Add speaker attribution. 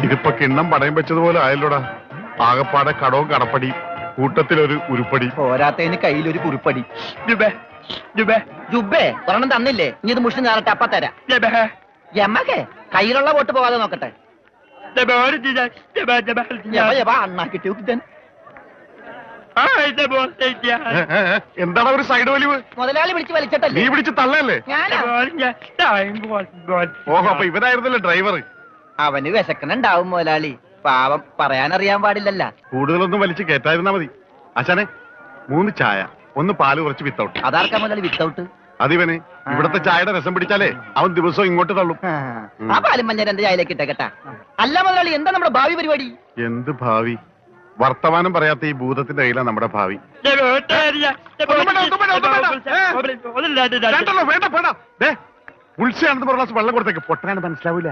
Speaker 1: ഇതിപ്പോ കിണ്ണം പടയം വെച്ചതുപോലെ ആയല്ലോടാ. ആകപ്പാടെ കടവും കടപ്പടി, കൂട്ടത്തിലൊരു ഉരുപ്പടി.
Speaker 2: പോരാത്തതിന് കയ്യിലൊരു കുറിപ്പടി. ജുബേ ഒരെണ്ണം തന്നില്ലേ? ഇനി ഇത് മുഷിന് ഞാനട്ടെ അപ്പ തരാം. എമ്മക്കെ കയ്യിലുള്ള വോട്ട് പോകാതെ നോക്കട്ടെ. അണ്ണാ കിട്ടി
Speaker 1: എന്താണ് ഒരു സൈഡ് വലിവ്?
Speaker 2: മുതലാളി പിടിച്ച് വലിച്ചിട്ടല്ലേ?
Speaker 1: നീ പിടിച്ച് തള്ളല്ലേ? ഓഹോ, അപ്പൊ ഇവനായിരുന്നല്ലേ ഡ്രൈവർ?
Speaker 2: അവന് വിശക്കണുണ്ടാവും മുതലാളി. പാവം, പറയാനറിയാൻ പാടില്ലല്ല.
Speaker 1: കൂടുതലൊന്നും വലിച്ച് കേറ്റായിരുന്നാ മതി. ആശാനെ, 3 ചായ, 1 പാല് കുറച്ച് വിത്തൗട്ട്.
Speaker 2: അതാർക്കാ മുതലാളി വിത്തൗട്ട്?
Speaker 1: അതിവന് ഇവിടത്തെ ചായയുടെ രസം പിടിച്ചാലേ അവൻ ദിവസവും ഇങ്ങോട്ട് തള്ളും.
Speaker 2: ആ പാലും മഞ്ഞ 2 ചായയിലേക്ക് ഇട്ടേക്കട്ടാ. അല്ല മുതലാളി, എന്താ നമ്മുടെ ഭാവി പരിപാടി?
Speaker 1: എന്ത് ഭാവി? വർത്തമാനം പറയാത്ത ഈ ഭൂതത്തിന്റെ കയ്യിലാണ് നമ്മുടെ ഭാവി. ഉത്സയാണെന്ന് പറഞ്ഞ വെള്ളം കൊടുത്തേക്ക്, പൊട്ടനാണ് മനസ്സിലാവൂല.